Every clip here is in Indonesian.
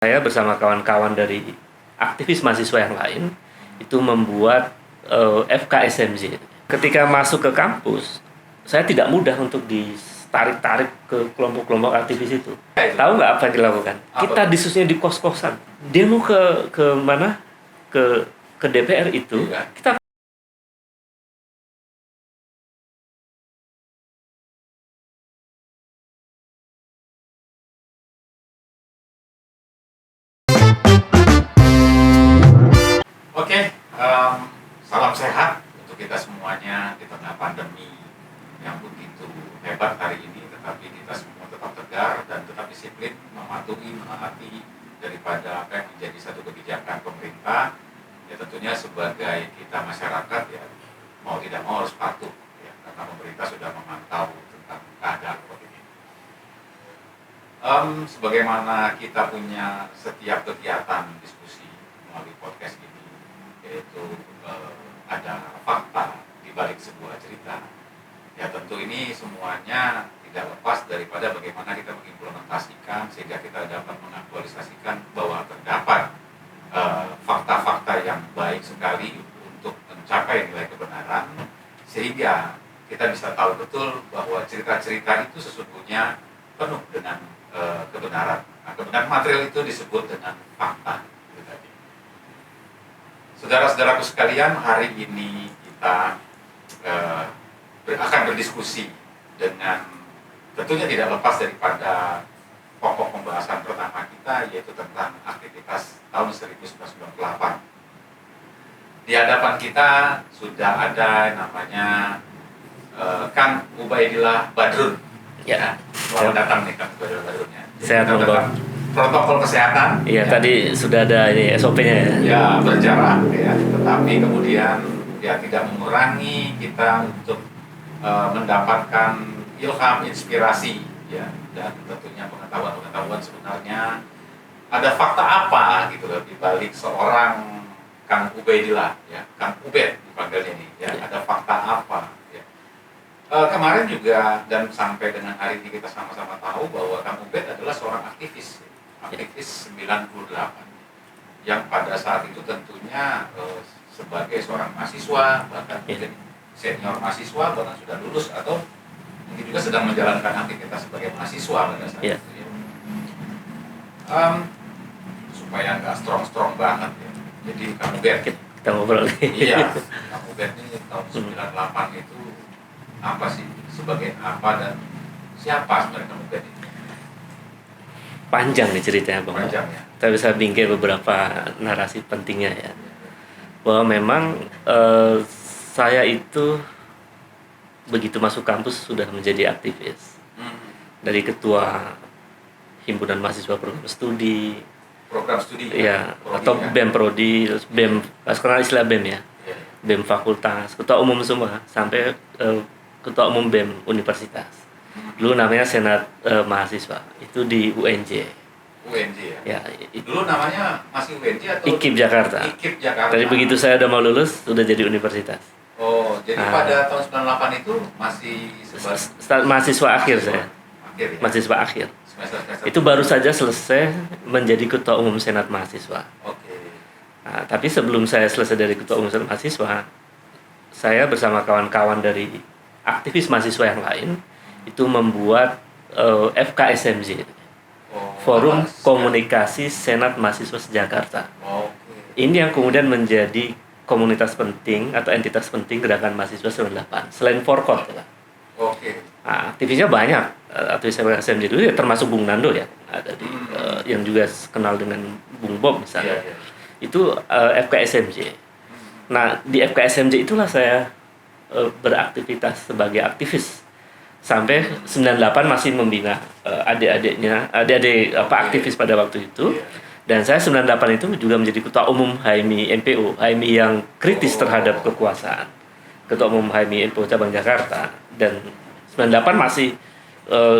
Saya bersama kawan-kawan dari aktivis mahasiswa yang lain itu membuat FKSMJ. Ketika masuk ke kampus, saya tidak mudah untuk ditarik-tarik ke kelompok-kelompok aktivis itu. Tahu nggak apa yang dilakukan? Kita diskusinya di kos-kosan. Demo ke mana? Ke DPR itu. Kita Oke, salam sehat untuk kita semuanya di tengah pandemi yang begitu hebat hari ini, tetapi kita semua tetap tegar dan tetap disiplin menaati daripada apa yang menjadi satu kebijakan pemerintah. Ya tentunya sebagai kita masyarakat ya mau tidak mau harus patuh ya, karena pemerintah sudah memantau tentang keadaan COVID ini. Sebagaimana kita punya setiap kegiatan diskusi melalui podcast ini, yaitu ada fakta di balik sebuah cerita. Ya tentu ini semuanya tidak lepas daripada bagaimana kita mengimplementasikan sehingga kita dapat mengaktualisasikan bahwa terdapat fakta-fakta yang baik sekali untuk mencapai nilai kebenaran, sehingga kita bisa tahu betul bahwa cerita-cerita itu sesungguhnya penuh dengan kebenaran. Nah, kebenaran material itu disebut dengan fakta. Saudara-saudaraku sekalian, hari ini kita akan berdiskusi dengan tentunya tidak lepas daripada pokok pembahasan pertama kita, yaitu tentang aktivitas tahun 1998. Di hadapan kita sudah ada namanya Kang Ubaidillah Badrun. ya, Selamat datang nih Kang Ubaidillah Badrunnya. Sehat, Bang. Protokol kesehatan. Iya, tadi sudah ada ini SOP-nya ya. Ya, berjarak ya, tetapi kemudian ya tidak mengurangi kita untuk mendapatkan ilham, inspirasi ya, dan tentunya pengetahuan sebenarnya ada fakta apa gitu loh di balik seorang Kang Ubaidillah ya, Kang Ubed dipanggilnya ini ya, ada fakta apa ya. Kemarin juga dan sampai dengan hari ini kita sama-sama tahu bahwa Kang Ubed adalah seorang aktivis 98 yang pada saat itu tentunya sebagai seorang mahasiswa, bahkan mungkin senior mahasiswa, bahkan sudah lulus atau mungkin juga sedang menjalankan aktivitas sebagai mahasiswa pada saat itu ya. Supaya nggak strong banget ya, jadi Kang Ubed Kita ngobrol nih. iya, Kang Ubed ini tahun 98 itu apa sih, sebagai apa dan siapa sebenarnya Kang Ubed ini? Panjang nih ceritanya, Bang. Panjang ya. Kita bisa bingkai beberapa narasi pentingnya ya. Bahwa memang saya itu begitu masuk kampus sudah menjadi aktivis. Dari ketua himpunan mahasiswa program studi ya, atau ya? BEM Prodi, BEM sekarang istilah BEM ya. Ya. BEM fakultas, ketua umum semua sampai ketua umum BEM universitas. Dulu namanya Senat Mahasiswa, itu di UNJ ya. Dulu namanya masih UNJ atau IKIP Jakarta. IKIP Jakarta. Dari begitu saya udah mau lulus sudah jadi universitas. Oh, jadi pada tahun 98 itu masih Mahasiswa akhir saya. Akhir ya? Mahasiswa akhir. Semester. Itu baru saja selesai menjadi ketua umum Senat Mahasiswa. Oke. Nah, tapi sebelum saya selesai dari ketua umum Senat Mahasiswa, saya bersama kawan-kawan dari aktivis mahasiswa yang lain itu membuat FKSMJ, Forum Komunikasi Senat Mahasiswa Jakarta. Ini yang kemudian menjadi komunitas penting atau entitas penting gerakan mahasiswa 98 selain Forkot ya. Nah, aktivisnya banyak. Aktivis FKSMJ itu ya, termasuk Bung Nando ya, ada di yang juga kenal dengan Bung Bob misalnya. Itu FKSMJ. Nah, di FKSMJ itulah saya beraktivitas sebagai aktivis sampai 98 masih membina adik aktivis pada waktu itu. Dan saya 98 itu juga menjadi ketua umum HMI MPO, HMI yang kritis terhadap kekuasaan, ketua umum HMI MPO cabang Jakarta. Dan 98 masih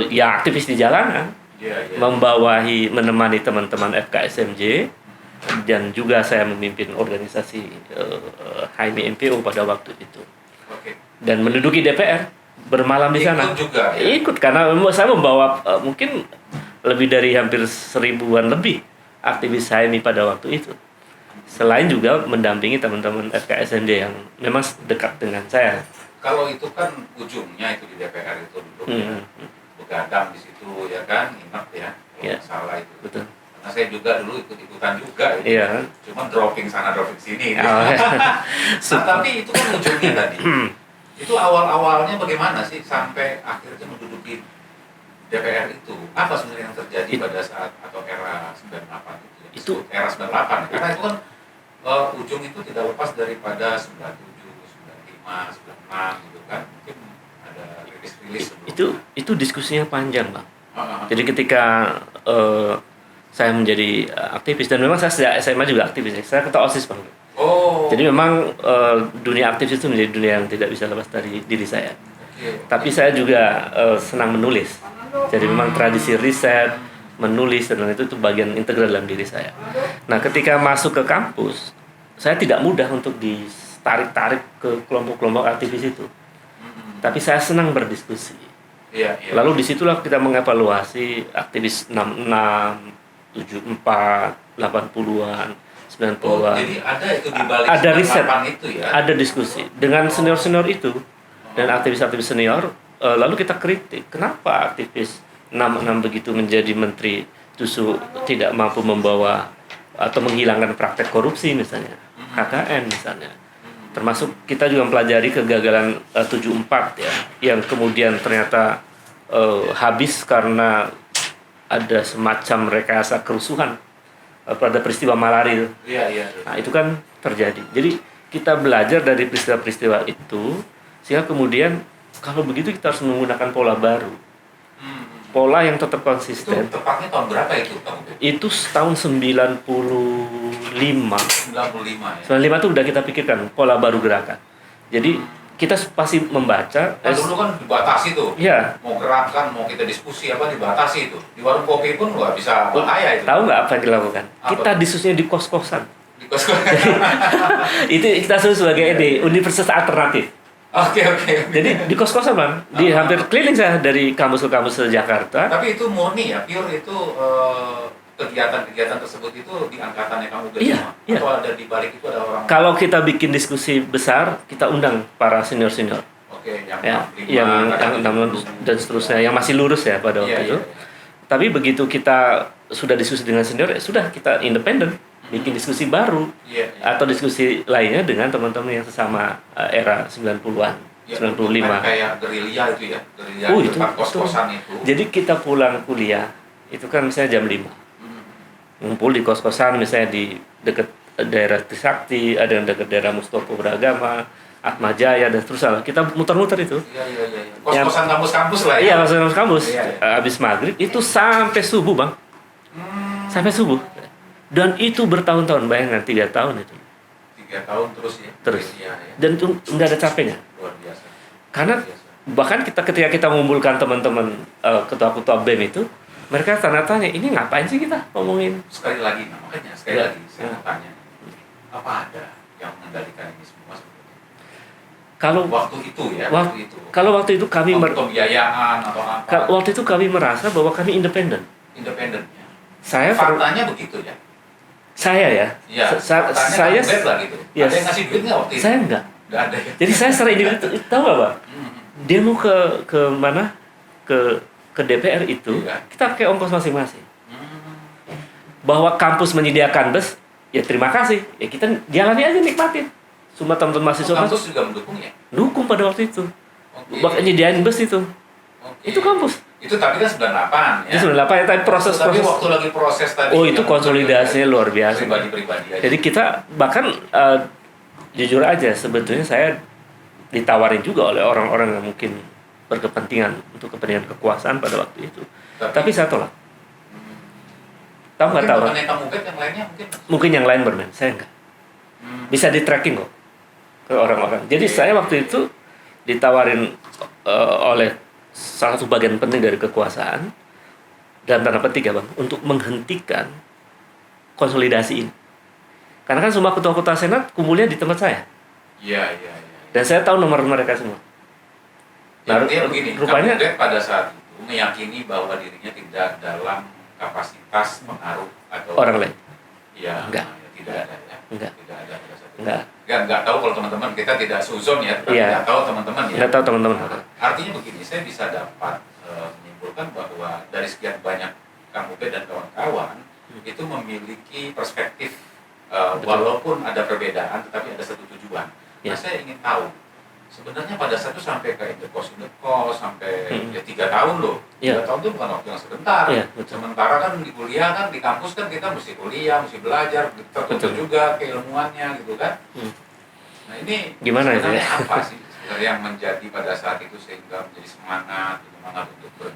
ya aktivis di jalanan, menemani teman-teman FKSMJ, dan juga saya memimpin organisasi HMI MPO pada waktu itu. Dan menduduki DPR, bermalam di sana. Ikut juga ya? Ikut karena saya membawa mungkin lebih dari hampir 1000-an lebih aktivis HMI pada waktu itu. Selain juga mendampingi teman-teman FKSMJ yang memang dekat dengan saya. Kalau itu kan ujungnya itu di DPR itu dulu ya, begadang di situ ya kan, ingat ya, kalau Ya. salah itu. Betul. Karena saya juga dulu ikut-ikutan juga, gitu. Iya. Cuma dropping sana dropping sini. Gitu. Oh, Nah, tapi itu kan ujungnya tadi. Itu awal-awalnya bagaimana sih sampai akhirnya menduduki DPR itu? Apa sebenarnya yang terjadi pada saat atau era 98 itu? Ya? Itu Era 98, karena itu kan ujung itu tidak lepas daripada 97, 95, 96 gitu kan. Mungkin ada rilis-rilis sebelumnya. itu diskusinya panjang, Bang. Ah, Jadi ketika saya menjadi aktivis, dan memang saya sejak SMA juga aktivis, saya ketua OSIS, Bang. Oh. Jadi memang dunia aktivis itu menjadi dunia yang tidak bisa lepas dari diri saya. Tapi saya juga senang menulis. Jadi memang tradisi riset, menulis dan lain itu bagian integral dalam diri saya. Nah, ketika masuk ke kampus, saya tidak mudah untuk ditarik-tarik ke kelompok-kelompok aktivis itu. Tapi saya senang berdiskusi. Iya. Lalu disitulah kita mengevaluasi aktivis 66, 74, 80-an, 90-an. Jadi ada itu di balik Ada riset, itu ya. ada diskusi dengan senior-senior itu dan aktivis-aktivis senior. Lalu kita kritik, kenapa aktivis 66 begitu menjadi menteri justru tidak mampu membawa atau menghilangkan praktek korupsi misalnya, KKN misalnya. Termasuk kita juga mempelajari kegagalan 74 ya, yang kemudian ternyata habis karena ada semacam rekayasa kerusuhan pada peristiwa Malari itu. Iya. Nah, itu kan terjadi. Jadi kita belajar dari peristiwa-peristiwa itu, sehingga kemudian kalau begitu kita harus menggunakan pola baru. Pola yang tetap konsisten. Itu tepatnya tahun berapa itu, Kang? Itu tahun 95. 95 ya. 95 itu udah kita pikirkan pola baru gerakan. Jadi kita pasti membaca. Nah, dulu kan dibatasi tuh. Iya. Mau gerakan, mau kita diskusi apa dibatasi itu. Di warung kopi pun nggak bisa bahaya itu. Tahu nggak apa yang dilakukan? Apa? Kita diskusinya di kos-kosan. Di kos. Itu kita sebut sebagai ini universitas alternatif. Oke. Jadi di kos-kosan, Bang. Di hampir keliling saya dari kampus ke kampus di Jakarta. Tapi itu murni ya, pure itu kegiatan-kegiatan tersebut itu di angkatannya kamu Iya. Atau ada di balik itu ada orang. Kalau kita bikin diskusi besar, kita undang para senior-senior. Oke, yang Ya, 65, yang dan seterusnya, yang masih lurus ya pada waktu itu. Tapi begitu kita sudah diskusi dengan senior, ya sudah kita independen, bikin diskusi baru atau diskusi lainnya dengan teman-teman yang sesama era 90-an, 95. Kayak gerilya itu ya, gerilya Itu depan kos-kosan itu. Jadi kita pulang kuliah itu kan misalnya jam 5. Ngumpul di kos-kosan misalnya di dekat daerah Trisakti, ada yang dekat daerah Mustopo Beragama, Atma Jaya dan seterusnya. Kita muter-muter itu. Iya. Kos-kosan kampus-kampus lah ya. Iya, kos-kosan kampus. Iya. Habis maghrib itu sampai subuh, Bang. Sampai subuh. Dan itu bertahun-tahun, bayangkan 3 tahun itu. 3 tahun terus ya. Terus. Iya. Dan itu nggak ada capeknya. Luar biasa. Karena bahkan ketika kita mengumpulkan teman-teman ketua-ketua BEM itu, mereka tanya, ini ngapain sih kita ngomongin? Sekali lagi, makanya sekali Ya. lagi saya mau tanya, apa ada yang mengendalikan ini semua sebetulnya? Kalau Waktu itu ya, kalau waktu itu kami pembiayaan atau apa? waktu itu kami merasa bahwa kami independen. Independennya. Saya Faktanya begitu ya. Saya ya. Iya. Saya Faktanya kan lah gitu. Yes. Ada yang ngasih duit nggak waktu itu? Saya enggak. Nggak ada ya. Jadi saya secara individu tahu nggak, Pak? Demo ke mana? Ke DPR itu Iya. kita pakai ongkos masing-masing. Bahwa kampus menyediakan bus, ya terima kasih. Ya kita jalani aja, nikmatin. Semua teman-teman mahasiswa Kampus juga mendukung ya? dukung pada waktu itu. Oke. Bahkan nyediain bus itu. Oke. Itu kampus. Itu tapi kan 98 ya. Itu 98 ya, tapi proses. Tapi waktu lagi proses tadi. Oh, itu yang konsolidasinya luar biasa. Pribadi-pribadi aja. Jadi kita bahkan jujur aja sebetulnya saya ditawarin juga oleh orang-orang yang mungkin berkepentingan untuk kepentingan kekuasaan pada waktu itu. Tapi saya tolak. Tahu nggak tahu? Mungkin kamu yang lainnya mungkin. Mungkin yang lain bermain, saya enggak. Bisa di tracking kok ke orang-orang. Jadi saya waktu itu ditawarin oleh salah satu bagian penting dari kekuasaan dalam tanda petik ya, Bang, untuk menghentikan konsolidasi ini. Karena kan semua ketua-ketua senat kumpulnya di tempat saya. Iya. Dan saya tahu nomor mereka semua. Nah, begini, rupanya Kamu pada saat itu meyakini bahwa dirinya tidak dalam kapasitas pengaruh atau orang lain. ya, Enggak. Tidak ada ya. Enggak. Tidak ada pada saat itu. Enggak. Enggak tahu kalau teman-teman, kita tidak suzon ya, tapi Iya. enggak tahu teman-teman ya. Nggak tahu teman-teman. Artinya begini, saya bisa dapat menyimpulkan bahwa dari sekian banyak Kang Ubed dan kawan-kawan itu memiliki perspektif walaupun ada perbedaan tetapi ada satu tujuan. Ya. Nah, saya ingin tahu sebenarnya pada saat itu sampai ke indekos sampai ya 3 tahun loh. 3 Ya. tahun itu bukan waktu yang sebentar. Ya, betul. Sementara kan di kuliah kan, di kampus kan kita mesti kuliah, mesti belajar, tertentu Betul. juga keilmuannya gitu kan. Nah ini Gimana itu sebenarnya ya? apa sih sebenarnya yang menjadi pada saat itu sehingga menjadi semangat untuk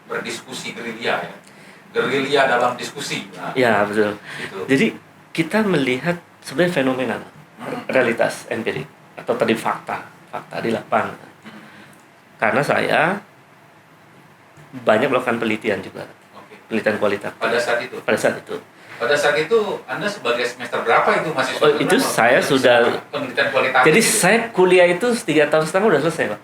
berdiskusi gerilya ya, gerilya dalam diskusi. Nah, Ya, betul. itu. Jadi kita melihat sebenarnya fenomena, realitas empirik atau tadi fakta di lapangan. Karena saya banyak melakukan penelitian juga, Oke. penelitian kualitatif Pada saat itu. pada saat itu. Anda sebagai semester berapa itu mahasiswa? Oh, itu saya sudah. Penelitian kualitatif. Jadi itu? saya kuliah itu 3,5 tahun udah selesai, Pak.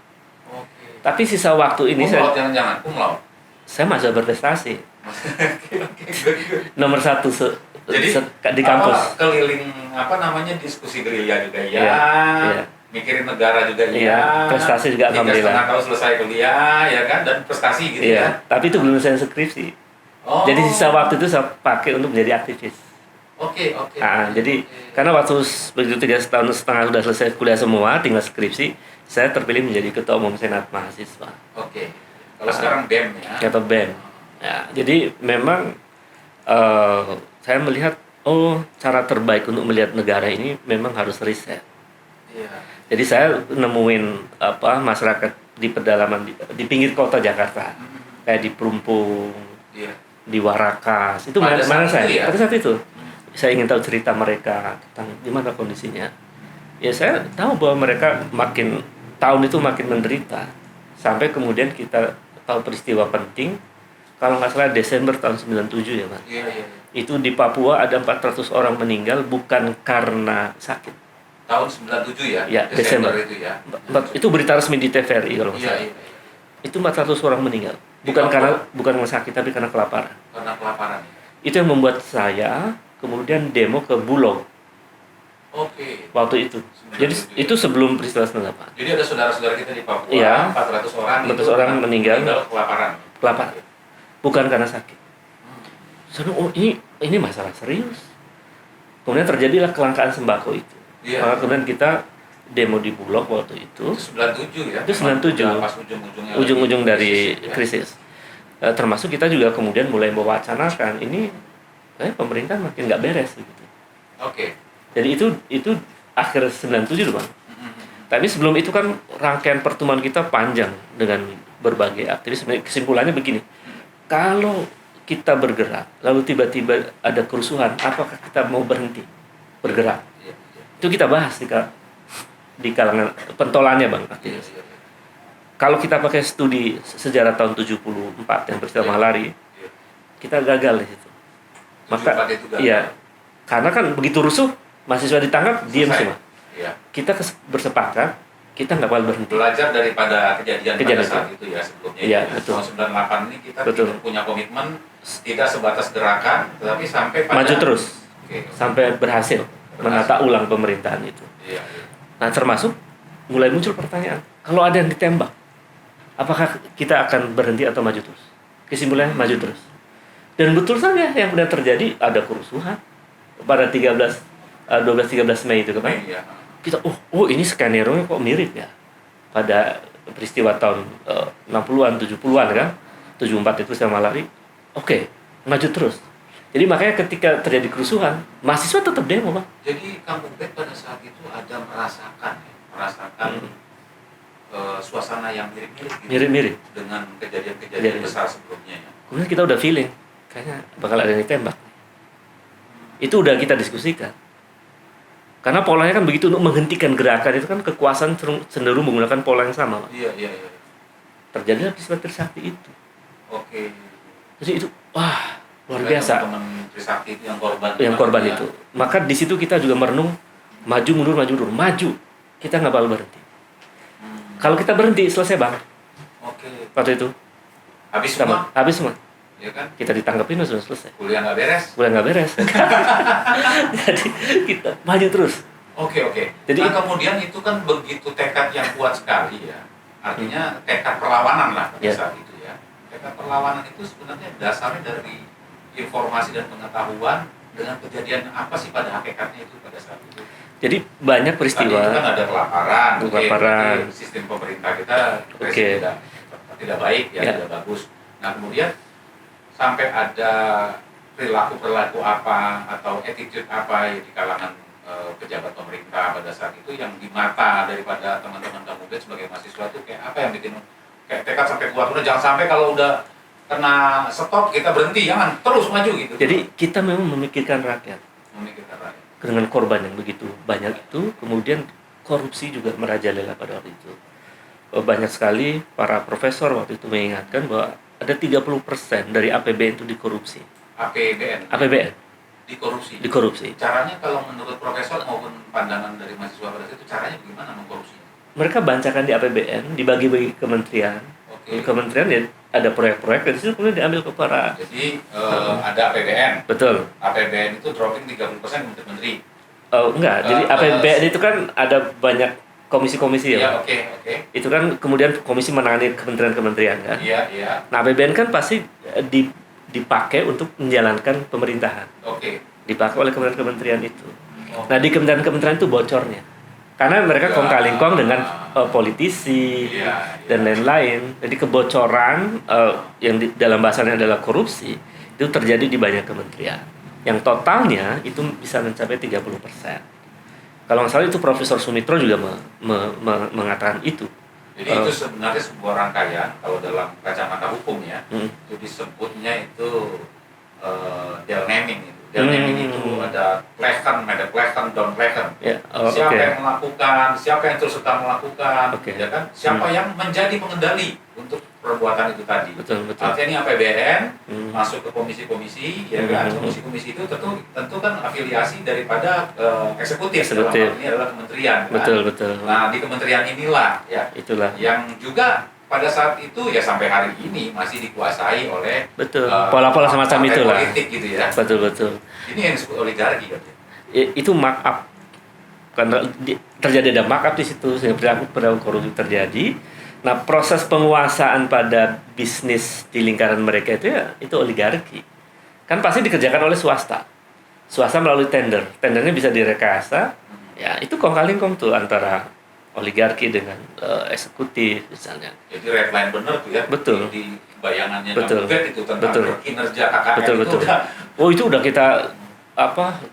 Oke. Tapi sisa waktu ini Cum laude, jangan-jangan cum laude. saya masih berprestasi. Oke, good. Nomor 1 Jadi di kampus. Keliling diskusi gerilya juga ya. Iya. Mikirin negara juga Iya, prestasi juga alhamdulillah. 3,5 tahun selesai kuliah ya kan, dan prestasi gitu Iya, ya. tapi itu belum saya skripsi. Oh. Jadi sisa waktu itu saya pakai untuk menjadi aktivis. Oke. Jadi Oke. karena waktu begitu 3,5 tahun sudah selesai kuliah semua, tinggal skripsi, saya terpilih menjadi ketua umum senat mahasiswa Oke. Kalau sekarang BEM ya. atau BEM. Ya, jadi memang saya melihat cara terbaik untuk melihat negara ini memang harus riset. Iya. Jadi saya nemuin masyarakat di pedalaman di pinggir kota Jakarta, kayak di Perumpung, Iya. di Warakas, itu Pada mana saat saya itu ya? pada saat itu saya ingin tahu cerita mereka tentang gimana kondisinya. Ya saya tahu bahwa mereka tahun itu makin menderita sampai kemudian kita tahu peristiwa penting, kalau nggak salah Desember tahun 97 ya Pak. Iya. Itu di Papua ada 400 orang meninggal bukan karena sakit. Tahun 97 ya. Ya, Desember. itu ya. Itu berita resmi di TVRI kalau nggak Iya. salah. Itu 400 orang meninggal bukan karena sakit tapi karena kelaparan. Karena kelaparan. Itu yang membuat saya kemudian demo ke Bulog Oke. waktu itu. Jadi itu sebelum peristiwa 98. Jadi ada saudara-saudara kita di Papua, Iya. 400 orang 400 orang meninggal kelaparan. kelaparan. Bukan karena sakit. Saya bilang, ini masalah serius. Kemudian terjadilah kelangkaan sembako itu. Iya. Maka kemudian kita demo di Bulog waktu itu. Itu 97 ya. Itu 97. Memang pas ujung-ujungnya. Ujung-ujung lagi dari ya. krisis. Termasuk kita juga kemudian mulai mewacanakan ini pemerintah makin nggak beres gitu. Oke. Jadi itu akhir 97 loh Bang. Tapi sebelum itu kan rangkaian pertemuan kita panjang dengan berbagai aktivis. Kesimpulannya begini, kalau kita bergerak lalu tiba-tiba ada kerusuhan, apakah kita mau berhenti bergerak? Iya. Itu kita bahas di kalangan pentolannya Bang aktivis. Iya. Kalau kita pakai studi sejarah tahun 74 yang peristiwa Mahlari, Iya. kita gagal di situ. 74 itu gagal. Iya, karena kan begitu rusuh, mahasiswa ditangkap, diam Selesai. semua. Iya. Kita bersepakat, kita nggak bakal berhenti. Belajar daripada kejadian pada Kejadian saat itu ya sebelumnya. Iya, ya. betul. Tahun 98 ini kita Betul. punya komitmen tidak sebatas gerakan, tetapi sampai pada Maju terus, Oke. sampai berhasil menata ulang pemerintahan itu. Iya. Nah, termasuk mulai muncul pertanyaan, kalau ada yang ditembak, apakah kita akan berhenti atau maju terus? Kesimpulannya maju terus. Dan betul saja yang benar terjadi, ada kerusuhan pada 12-13 Mei itu kemarin. Iya. Kita ini skenario-nya kok mirip ya pada peristiwa tahun 60-an, 70-an kan. 74 itu sama Mahlari. Oke, maju terus. Jadi makanya ketika terjadi kerusuhan, mahasiswa tetap demo, Bang. Jadi Kang Ubed pada saat itu ada merasakan suasana yang mirip-mirip gitu, Mirip-mirip. dengan kejadian-kejadian Kejadian. besar sebelumnya ya. Kemudian kita udah feeling, kayaknya bakal ada yang ditembak. Itu udah kita diskusikan. Karena polanya kan begitu, untuk menghentikan gerakan itu kan kekuasaan cenderung menggunakan pola yang sama, Bang. Iya. Terjadilah peristiwa Trisakti itu. Oke. Jadi itu, wah, luar Kira biasa. Teman-teman Trisakti itu yang korban. Yang korban ya. itu. Maka di situ kita juga merenung, maju mundur, maju. Kita nggak bakal berhenti. Kalau kita berhenti, selesai Bang. Oke. Waktu itu Habis semua. habis semua. ya kan? Kita ditanggapin sudah selesai. Kuliah nggak beres. Nggak beres. Jadi kita maju terus. Oke. Jadi nah kemudian itu kan begitu tekad yang kuat sekali ya. Artinya tekad perlawanan lah pada saat itu ya. Tekad perlawanan itu sebenarnya dasarnya dari informasi dan pengetahuan dengan kejadian apa sih pada hakikatnya itu pada saat itu. Jadi banyak peristiwa. Tadi itu kan ada kelaparan. Kelaparan. Sistem pemerintah kita tidak baik ya, tidak bagus. Nah kemudian sampai ada perilaku apa atau attitude apa ya di kalangan pejabat pemerintah pada saat itu yang di mata daripada teman-teman kamu sebagai mahasiswa itu kayak apa yang bikin kayak tekad sampai kuat, udah jangan sampai kalau udah kena stop kita berhenti, jangan terus maju gitu. Jadi kita memang memikirkan rakyat dengan korban yang begitu banyak itu, kemudian korupsi juga merajalela pada waktu itu. Banyak sekali para profesor waktu itu mengingatkan bahwa ada 30% dari APBN itu dikorupsi. APBN dikorupsi. Caranya kalau menurut profesor maupun pandangan dari mahasiswa pada itu caranya bagaimana mengkorupsi? Mereka bancakan di APBN, dibagi-bagi kementerian. Kementerian ya ada proyek-proyek dari situ kemudian diambil ke para. Jadi ada APBN. Betul. APBN itu dropping 30% menteri. Enggak. Jadi APBN itu kan ada banyak komisi-komisi ya. Oke. Itu kan kemudian komisi menangani kementerian-kementerian kan. Iya. Nah, APBN kan pasti dipakai untuk menjalankan pemerintahan. Dipakai oleh kementerian-kementerian itu. Nah, di kementerian-kementerian itu bocornya. Karena mereka kong-kali-kong dengan politisi dan lain-lain. Jadi kebocoran yang dalam bahasanya adalah korupsi itu terjadi di banyak kementerian. Yang totalnya itu bisa mencapai 30%. Kalau nggak salah itu Profesor Sumitro juga mengatakan itu. Jadi itu sebenarnya sebuah rangkaian kalau dalam kacamata hukum ya, itu disebutnya itu Delnaming itu. Delnaming itu ada plegen, down plegen. Siapa yang melakukan, siapa yang terus serta melakukan, ya kan? Siapa yang menjadi pengendali untuk perbuatan itu tadi. Betul. Artinya ini APBN masuk ke komisi-komisi, ya kan? Komisi-komisi itu tentu kan afiliasi daripada eksekutif. Dalam hal ini adalah kementerian. Kan? Betul. Nah di kementerian inilah ya, itulah yang juga pada saat itu ya sampai hari ini masih dikuasai oleh pola-pola semacam itulah. Politik gitu ya. Betul. Ini yang disebut oligarki kan. Itu markup. Karena terjadi ada markup di situ sehingga perilaku korupsi terjadi. Nah, proses penguasaan pada bisnis di lingkaran mereka itu oligarki. Kan pasti dikerjakan oleh swasta. Swasta melalui tender. Tendernya bisa direkayasa. Ya, itu kong-kali-kong tuh antara oligarki dengan eksekutif misalnya. Jadi red line bener tuh ya. Betul. Di bayangannya betul. itu tentang kinerja KKN betul. Itu udah kita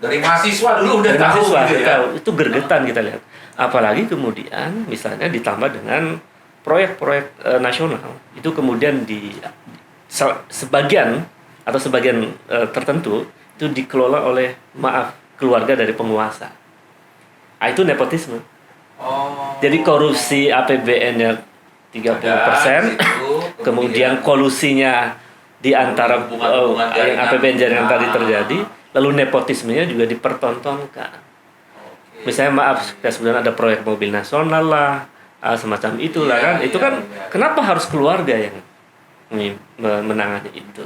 dari mahasiswa dulu udah tahu gitu ya. Itu gergetan kita lihat. Apalagi kemudian misalnya ditambah dengan proyek-proyek nasional itu kemudian sebagian tertentu itu dikelola oleh keluarga dari penguasa. Itu nepotisme. Jadi korupsi APBN-nya 30%, kemudian kolusinya di antara yang APBN jaringan tadi terjadi, lalu nepotismenya juga dipertontonkan. Misalnya sebenarnya ada proyek mobil nasional lah, semacam itulah kan. Itu kan kenapa harus keluarga yang menangani itu?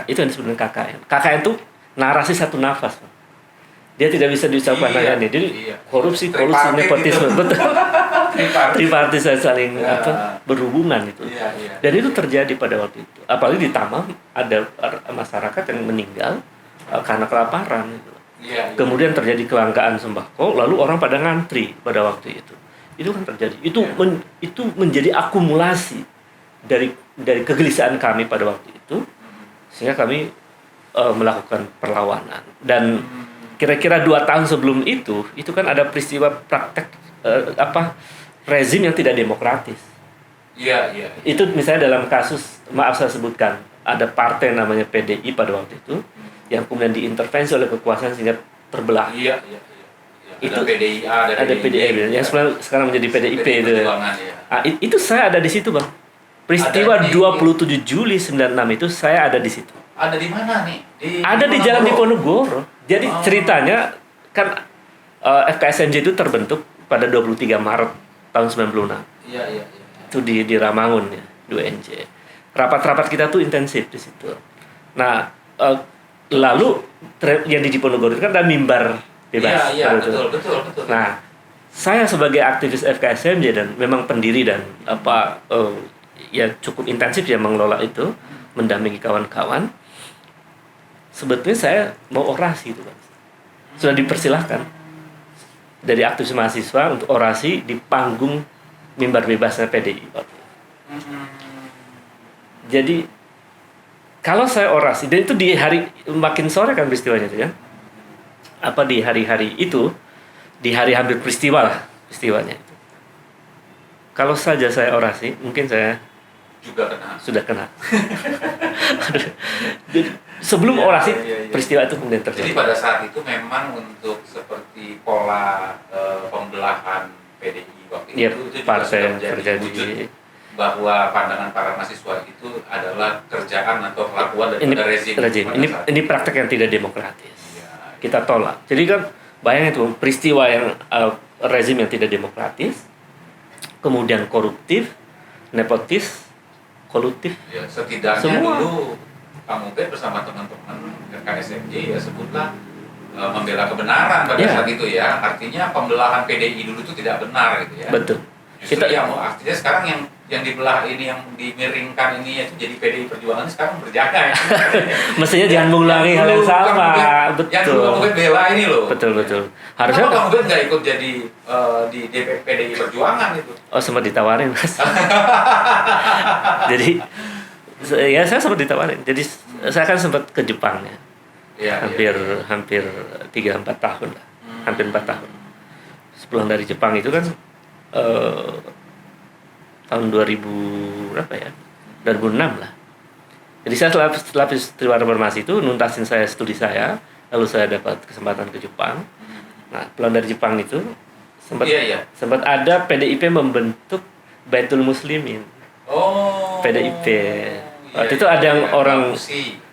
Itu yang disebut KKN. KKN itu narasi satu nafas. Dia tidak bisa diucapkan ini. Jadi korupsi nepotisme betul. Tripartis saling berhubungan itu. Dan itu terjadi pada waktu itu. Apalagi ditambah ada masyarakat yang meninggal karena kelaparan gitu. Kemudian terjadi kelangkaan sembako, lalu orang pada ngantri pada waktu itu. Itu kan terjadi. Itu menjadi akumulasi dari kegelisahan kami pada waktu itu, sehingga kami melakukan perlawanan. Dan kira-kira 2 tahun sebelum itu kan ada peristiwa praktek rezim yang tidak demokratis. Itu misalnya dalam kasus, maaf saya sebutkan, ada partai namanya PDI pada waktu itu yang kemudian diintervensi oleh kekuasaan sehingga terbelah. Itu ada PDI yang sekarang menjadi PDIP itu. Itu saya ada di situ, Bang. Peristiwa 27 Juli 96 itu saya ada di situ. Ada di mana nih? Ada di Jalan Diponegoro. Jadi ceritanya kan FKSMJ itu terbentuk pada 23 Maret tahun 96. Iya. Itu di Ramangun ya, 2NJ. rapat-rapat kita tuh intensif di situ. Nah, lalu yang di Diponegoro itu kan ada mimbar bebas. Iya, betul. Nah, saya sebagai aktivis FKSMJ dan memang pendiri dan ya cukup intensif ya mengelola itu, mendampingi kawan-kawan. Sebetulnya saya mau orasi itu, Bang. Sudah dipersilahkan dari aktivis mahasiswa untuk orasi di panggung mimbar bebasnya PDI. Jadi kalau saya orasi, dan itu di hari makin sore kan peristiwanya itu ya. Di hari-hari itu, di hari hampir peristiwanya itu. Kalau saja saya orasi, mungkin saya juga sudah kena. Jadi, sebelum orasi, peristiwa itu kemudian terjadi. Jadi pada saat itu memang untuk seperti pola pembelahan PDI waktu itu partai juga terjadi wujud bahwa pandangan para mahasiswa itu adalah kerjaan atau kelakuan daripada rezim. Ini praktek yang tidak demokratis. Ya. Kita tolak. Jadi kan bayangin itu peristiwa yang rezim yang tidak demokratis, kemudian koruptif, nepotis, kolutif. Ya, setidaknya semua. Dulu Kang Ubed bersama teman-teman FKSMJ ya sebutlah membela kebenaran pada saat itu ya. Artinya pembelahan PDI dulu itu tidak benar gitu ya. Betul. Justru artinya sekarang yang dibelah ini, yang dimiringkan ini itu jadi PDI Perjuangan sekarang berjaga ya. Mestinya jangan mengulangi hal yang sama. Betul. Yang dulu Kang Ubed bela ini loh. Betul. Harusnya Kang Ubed nggak ikut jadi di DPP PDI Perjuangan itu. Oh, sempat ditawarin, Mas. Jadi ya saya sempat ditawarin. Jadi saya kan sempat ke Jepang ya. Hampir 3-4 tahun lah. Hampir 4 tahun. Sepulang dari Jepang itu kan tahun 2000 berapa ya? 2006 lah. Jadi saya setelah peristiwa reformasi itu nuntasin saya studi saya, lalu saya dapat kesempatan ke Jepang. Nah, pulang dari Jepang itu sempat ada PDIP membentuk Baitul Muslimin. PDIP. Waktu itu ada yang orang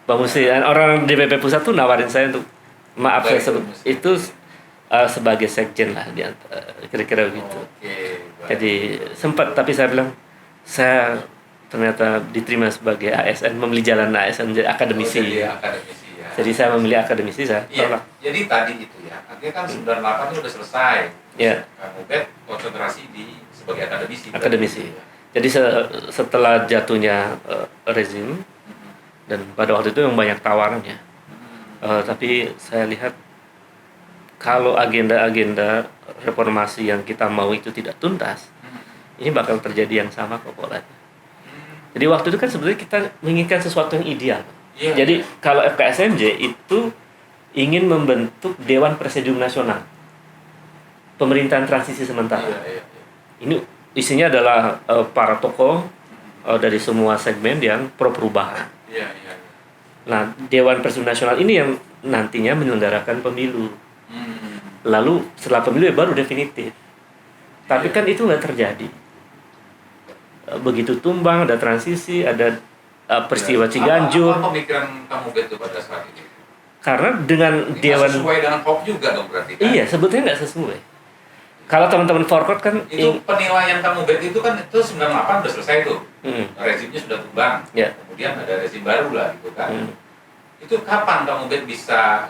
Bang Musi, orang DPP pusat tuh nawarin saya untuk maaf saya sebut itu sebagai sekjen lah kira-kira begitu. Jadi sempat, tapi saya bilang saya ternyata diterima sebagai ASN, memilih jalan ASN jadi akademisi. Jadi saya memilih akademisi, saya tolak. Jadi tadi itu ya, artinya kan 98 itu sudah selesai. Kang Ubed konsentrasi sebagai akademisi. Jadi setelah jatuhnya rezim dan pada waktu itu yang banyak tawarannya, tapi saya lihat kalau agenda-agenda reformasi yang kita mau itu tidak tuntas, ini bakal terjadi yang sama kok polanya. Jadi waktu itu kan sebenarnya kita menginginkan sesuatu yang ideal. Jadi kalau FKSMJ itu ingin membentuk Dewan Presidium Nasional, pemerintahan transisi sementara. Ini isinya adalah para tokoh dari semua segmen yang pro perubahan. Nah, Dewan Presidium Nasional ini yang nantinya menyelenggarakan pemilu. Lalu setelah pemilu ya baru definitif. Tapi kan itu nggak terjadi. Begitu tumbang, ada transisi, ada peristiwa Ciganjur. Apa pemikiran kamu itu pada saat itu? Karena dengan Dewan sesuai dengan POP juga dong berarti kan? Iya, sebetulnya nggak sesuai. Kalau teman-teman Forkot kan itu penilaian kamu itu kan itu 98 udah selesai tuh. Rezimnya sudah tumbang. Kemudian ada rezim baru lah gitu kan. Itu kapan kamu bisa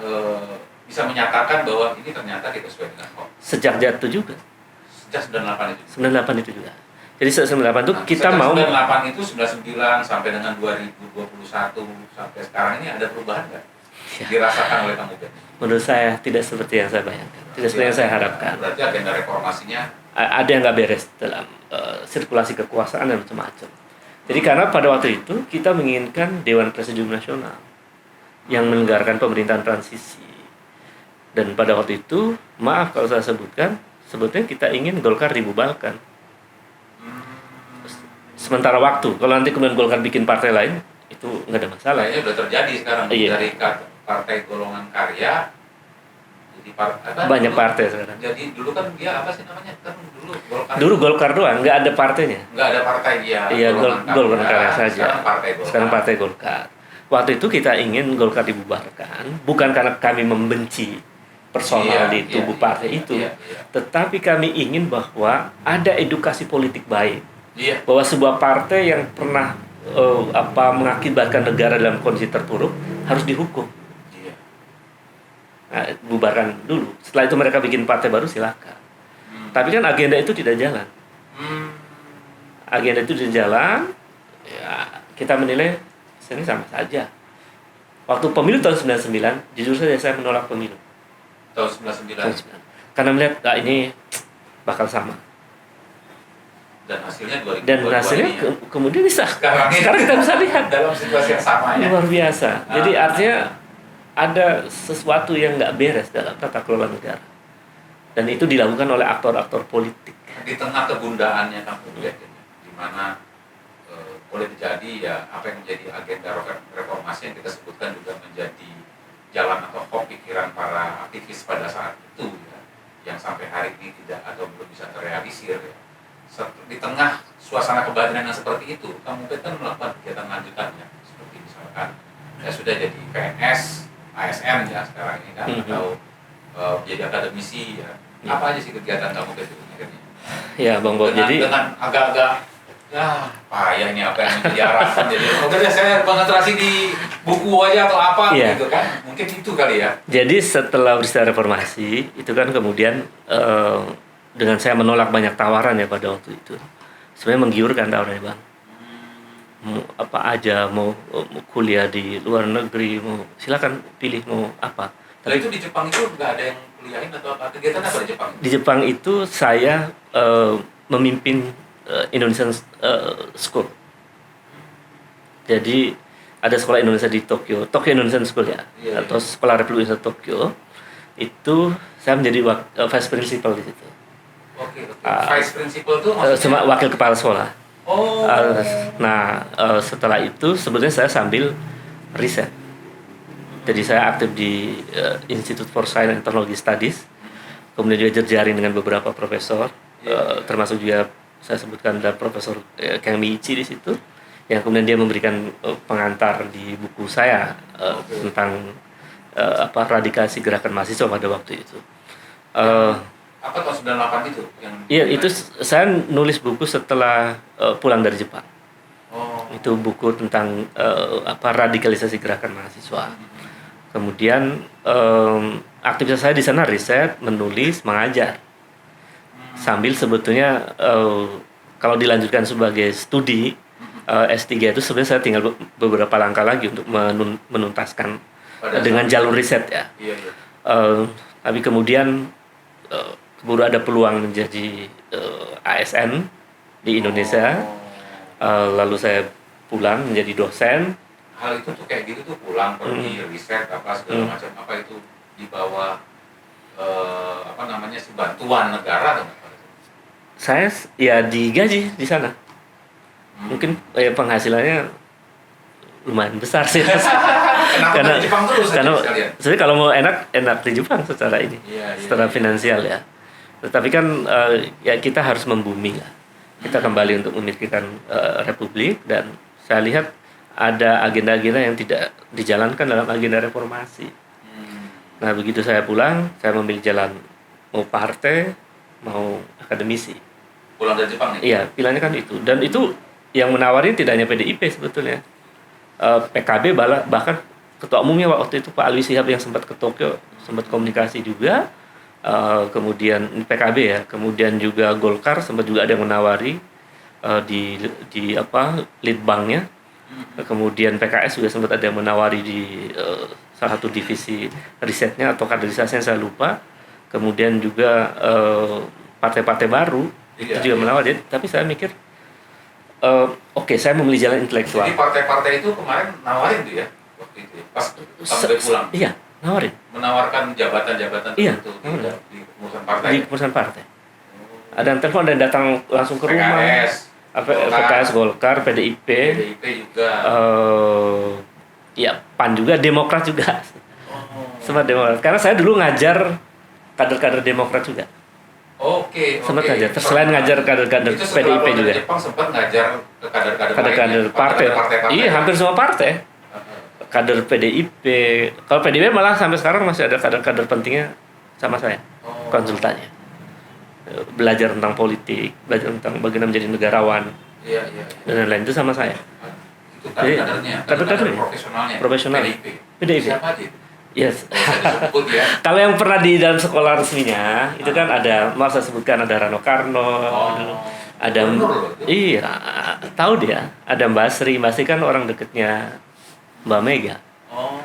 menyatakan bahwa ini ternyata tidak sesuai dengan POP? Sejak jatuh juga. Sejak 98 itu. 98 itu juga. Jadi sejak 98 itu kita mau 98 itu 99 sampai dengan 2021 sampai sekarang ini ada perubahan nggak? Dirasakan oleh kamu? Menurut saya tidak seperti yang saya bayangkan, tidak seperti yang saya harapkan. Berarti agenda reformasinya ada yang nggak beres dalam sirkulasi kekuasaan dan macam-macam. Jadi karena pada waktu itu kita menginginkan Dewan Presidium Nasional yang menyelenggarakan pemerintahan transisi. Dan pada waktu itu, maaf kalau saya sebutkan, sebetulnya kita ingin Golkar dibubarkan. Sementara waktu, kalau nanti kemudian Golkar bikin partai lain, itu nggak ada masalah. Kayaknya udah terjadi sekarang dari partai golongan karya jadi banyak partai sekarang. Jadi dulu kan dia apa sih namanya? Kan dulu Golkar doang, nggak ada partainya. Nggak ada partai dia. Iya, golongan karya saja. Sekarang partai Golkar. Waktu itu kita ingin Golkar dibubarkan, bukan karena kami membenci personal di tubuh partai itu, tetapi kami ingin bahwa ada edukasi politik baik. Bahwa sebuah partai yang pernah mengakibatkan negara dalam kondisi terpuruk harus dihukum. Iya. Nah, bubarkan dulu. Setelah itu mereka bikin partai baru, silakan. Tapi kan agenda itu tidak jalan. Agenda itu tidak jalan, ya kita menilai ini sama saja. Waktu pemilu tahun 99, jujur saja saya menolak pemilu. Tahun 99. Karena melihat ini bakal sama. Dan hasilnya 2022 Dan hasilnya ini ya. kemudian bisa. Sekarang kita bisa lihat. dalam situasi yang sama ya. Luar biasa. Jadi artinya ada sesuatu yang nggak beres dalam tata kelola negara. Dan itu dilakukan oleh aktor-aktor politik. Di tengah kegundaannya Kang Ubed, di mana boleh jadi ya apa yang menjadi agenda reformasi yang kita sebutkan juga menjadi jalan atau hoax pikiran para aktivis pada saat itu ya, yang sampai hari ini tidak atau belum bisa terrealisir ya. Di tengah suasana kebatinan yang seperti itu, Kang Ubed kan melakukan kegiatan lanjutannya seperti misalkan ya sudah jadi PNS, ASN ya sekarang ini kan, atau jadi akademisi ya. Apa aja sih kegiatan Kang Ubed itu akhirnya? Ya Bang Bob, dengan agak-agak ya payah ini apa yang menjadi arahan jadi udah deh saya konsentrasi di buku aja atau apa gitu kan, mungkin itu kali ya. Jadi setelah peristiwa reformasi itu kan kemudian dengan saya menolak banyak tawaran ya pada waktu itu, sebenarnya menggiurkan tawarannya Bang. Mau apa aja, mau kuliah di luar negeri, mau silakan pilih mau apa. Tapi itu di Jepang itu nggak ada yang kuliahin atau apa, kegiatan apa di Jepang? Di Jepang itu saya memimpin Indonesian School. Jadi ada sekolah Indonesia di Tokyo Indonesian School ya, atau Sekolah Republik Indonesia Tokyo. Itu saya menjadi vice principal di situ. Oke. Vice principal itu maksudnya? Wakil kepala sekolah. Oh. Setelah itu sebetulnya saya sambil riset. Jadi saya aktif di Institute for Science and Technology Studies. Kemudian juga jejaring dengan beberapa profesor, termasuk juga saya sebutkan ada Profesor Kang Miichi di situ, yang kemudian dia memberikan pengantar di buku saya tentang radikalisasi gerakan mahasiswa pada waktu itu. Apa tahun 98 itu? Iya, itu saya nulis buku setelah pulang dari Jepang. Itu buku tentang radikalisasi gerakan mahasiswa. Kemudian aktivitas saya di sana riset, menulis, mengajar. Sambil sebetulnya kalau dilanjutkan sebagai studi S3 itu sebenarnya saya tinggal beberapa langkah lagi untuk menuntaskan dengan jalur riset ya. Tapi kemudian keburu ada peluang menjadi ASN di Indonesia. Lalu saya pulang menjadi dosen. Hal itu tuh kayak gitu tuh pulang pergi riset apa segala macam, apa itu di bawah bantuan negara atau apa? Saya ya digaji di sana. Mungkin penghasilannya lumayan besar sih. Karena di Jepang terus jadi kalau mau enak di Jepang secara ini, secara finansial ya. Tetapi kan ya kita harus membumi lah. Kita kembali untuk memikirkan republik, dan saya lihat ada agenda-agenda yang tidak dijalankan dalam agenda reformasi. Nah begitu saya pulang, saya memilih jalan mau partai, mau akademisi. Pulang dari Jepang nih? Iya, pilihannya kan itu. Dan itu yang menawarin tidak hanya PDIP sebetulnya. PKB bahkan ketua umumnya waktu itu Pak Alwi Shihab yang sempat ke Tokyo, sempat komunikasi juga. Kemudian PKB ya, kemudian juga Golkar sempat juga ada yang menawari di Litbangnya. Kemudian PKS juga sempat ada yang menawari di salah satu divisi risetnya atau kaderisasinya, saya lupa. Kemudian juga partai-partai baru itu juga menawari. Tapi saya mikir oke, saya memilih jalan intelektual. Jadi partai-partai itu kemarin nawarin tuh ya waktu itu ya? Pas sampai pulang. Iya, nawarin. Menawarkan jabatan-jabatan tertentu di kepengurusan partai. Di kepengurusan partai. Ada yang telepon, ada yang datang langsung ke rumah. PKS, Golkar, PDIP juga. Ya PAN juga, Demokrat juga. Sempat Demokrat. Karena saya dulu ngajar kader-kader Demokrat juga. Oke. Sempat ngajar. Selain ngajar kader-kader PDIP juga. Jepang sempat ngajar ke kader-kader partai. Iya, hampir semua partai. Kader PDIP. Kalau PDIP malah sampai sekarang masih ada kader-kader pentingnya sama saya. Konsultannya. Belajar tentang politik, belajar tentang bagaimana menjadi negarawan. Dan lain-lain itu sama saya. Itu Jadi, kadernya, kader-kadernya. profesionalnya. Profesional. PDIP. Siapa aja? Yes. Bisa disebut ya. Kalau yang pernah di dalam sekolah resminya itu kan ada, mau saya sebutkan ada Rano Karno, dulu. Ada Gubernur loh itu. iya, tahu dia. Ada Mbak Sri kan orang deketnya Mbak Mega. Oh.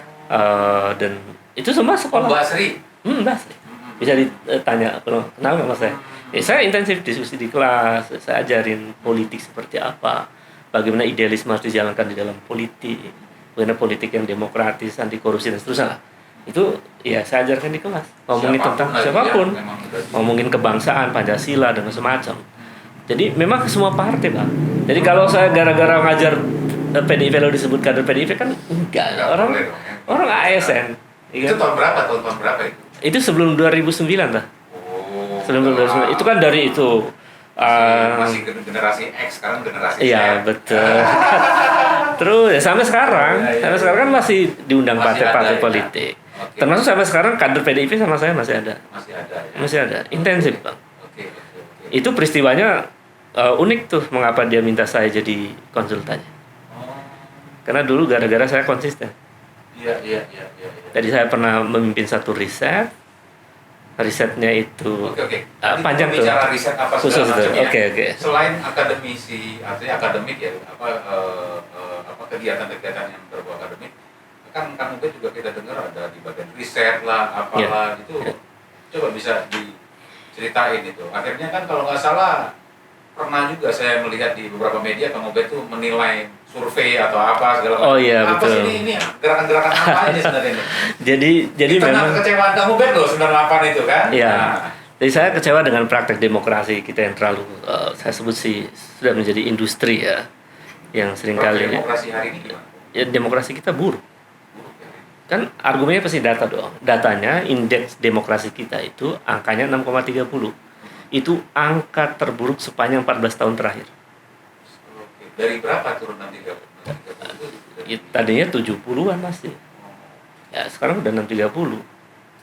Dan itu semua sekolah. Mbak Sri. Mbak Sri. Bisa ditanya, kenal nggak mas saya? Saya intensif diskusi di kelas, saya ajarin politik seperti apa, bagaimana idealisme harus dijalankan di dalam politik, bagaimana politik yang demokratis, anti korupsi dan seterusnya. Itu ya saya ajarkan di kelas, ngomongin tentang siapapun, ngomongin kebangsaan, Pancasila dan macam-macam. Jadi memang semua partai bang. Jadi kalau saya gara-gara ngajar PDIP lalu disebut kader PDIP kan enggak, orang ASN. Itu tahun berapa? Tahun berapa itu? Itu sebelum 2009 lah. Oh. Sebelum 2009. Itu kan dari itu. Masih generasi X, sekarang generasi Z. Iya betul. Terus ya, sampai sekarang, sampai sekarang kan masih diundang partai-partai politik. Okay. Termasuk sampai sekarang kader PDIP sama saya masih ada. Masih ada. Ya? Masih ada, intensif bang. Okay. Itu peristiwanya unik tuh, mengapa dia minta saya jadi konsultannya. Karena dulu gara-gara saya konsisten. Iya. Jadi saya pernah memimpin satu risetnya itu panjang tuh. Bicara riset apa segala macam ya. Oke. Selain akademisi, artinya akademik ya, kegiatan-kegiatan yang berbau akademik, kan Kang Ubed juga kita dengar ada di bagian riset lah, apalah itu. Coba bisa diceritain itu. Akhirnya kan kalau nggak salah pernah juga saya melihat di beberapa media Kang Ubed tuh menilai survei atau apa segala macam. Oh iya apa betul. Ini gerakan-gerakan apa ini sebenarnya ini? Jadi memang kekecewaan Kang Ubed loh 98 itu kan. Iya. Nah. Jadi saya kecewa dengan praktek demokrasi kita yang terlalu saya sebut sih sudah menjadi industri ya, yang seringkali. Demokrasi hari ini gimana? Ya demokrasi kita buruk. Kan argumennya pasti data dong. Datanya indeks demokrasi kita itu angkanya 6,30. Itu angka terburuk sepanjang 14 tahun terakhir. Oke. Dari berapa turun 6,30? Ya, tadinya 70-an masih. Ya, sekarang udah 6,30.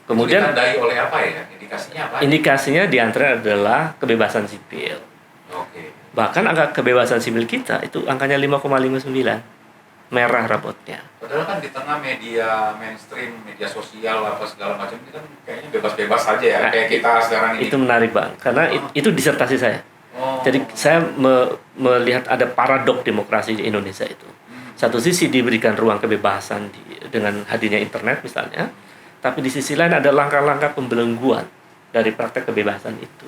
Kemudian ditandai oleh apa ya? Indikasinya apa? Indikasinya diantara adalah kebebasan sipil. Oke. Bahkan angka kebebasan sipil kita itu angkanya 5,59. Merah rapotnya. Padahal kan di tengah media mainstream, media sosial apa segala macam ini kan kayaknya bebas-bebas saja ya, kayak kita sekarang ini. Itu menarik bang, karena itu disertasi saya. Jadi saya melihat ada paradok demokrasi di Indonesia itu. Satu sisi diberikan ruang kebebasan dengan hadirnya internet misalnya, tapi di sisi lain ada langkah-langkah pembelengguan dari praktek kebebasan itu.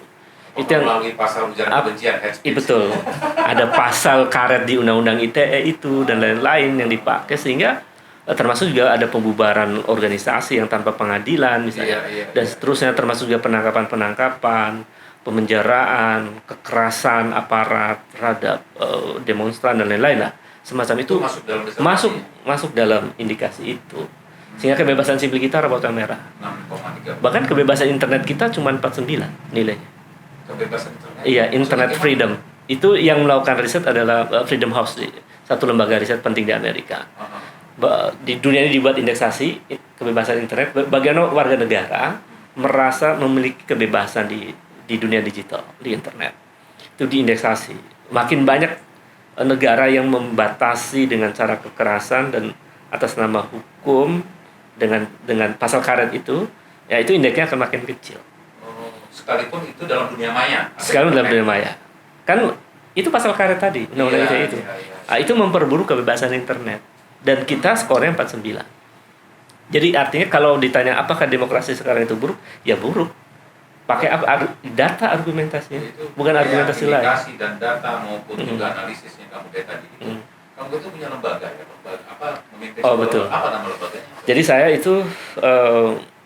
Itu yang melalui pasal ujaran kebencian, hate speech. Betul. Ada pasal karet di Undang-Undang ITE itu dan lain-lain yang dipakai sehingga termasuk juga ada pembubaran organisasi yang tanpa pengadilan misalnya dan seterusnya, termasuk juga penangkapan, pemenjaraan, kekerasan aparat terhadap demonstran dan lain-lain lah. Semacam itu masuk dalam indikasi itu. Sehingga kebebasan sipil kita rapotnya merah. 6,3. Bahkan kebebasan internet kita cuma 49 nilainya. Kebebasan internet. Iya, internet freedom. Itu yang melakukan riset adalah Freedom House, satu lembaga riset penting di Amerika. Di dunia ini dibuat indeksasi kebebasan internet. Bagaimana warga negara merasa memiliki kebebasan di dunia digital, di internet. Itu diindeksasi. Makin banyak negara yang membatasi dengan cara kekerasan dan atas nama hukum dengan pasal karet itu, ya itu indeksnya akan makin kecil. Sekalipun itu dalam dunia maya. Sekalipun dalam dunia maya. Kan itu pasal karet tadi, undang-undang ITE itu. Nah, itu memperburuk kebebasan internet. Dan kita skornya 49. Jadi artinya kalau ditanya apakah demokrasi sekarang itu buruk? Ya buruk. Pakai apa? Data argumentasinya, bukan argumentasi lain. Indikasi dan data maupun juga analisisnya kamu tadi. Kamu itu punya lembaga ya? Memimpin betul. Apa nama lembaganya? Jadi saya itu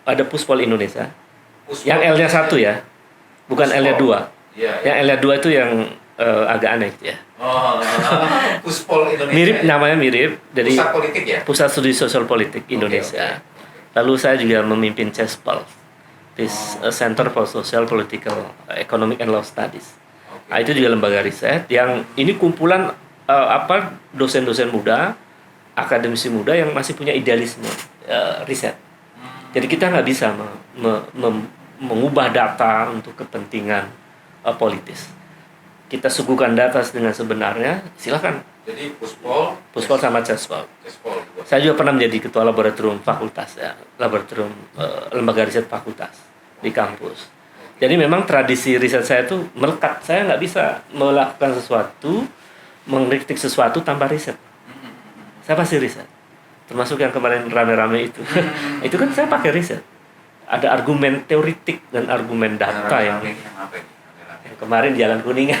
ada Puspol Indonesia. Yang L-nya 1 ya, bukan L-nya 2. Yang L-nya 2 itu yang agak aneh gitu ya. Puspol Indonesia. Mirip, namanya mirip dari Pusat Politik ya? Pusat Studi Sosial Politik Indonesia. Lalu saya juga memimpin CESPOL, Center for Social Political Economic and Law Studies. Nah, itu juga lembaga riset yang ini kumpulan dosen-dosen muda, akademisi muda yang masih punya idealisme riset. Jadi kita nggak bisa mengubah data untuk kepentingan politis. Kita suguhkan data dengan sebenarnya, silakan. Jadi Puspol Puspol sama Cespol. Cespol. Saya juga pernah menjadi ketua laboratorium fakultas ya, laboratorium lembaga riset fakultas di kampus. Jadi memang tradisi riset saya itu melekat. Saya nggak bisa melakukan sesuatu, mengkritik sesuatu tanpa riset. Saya pasti riset. Termasuk yang kemarin rame-rame itu. Itu kan saya pakai riset. Ada argumen teoritik dan argumen data yang apa ini? kemarin Jalan Kuningan.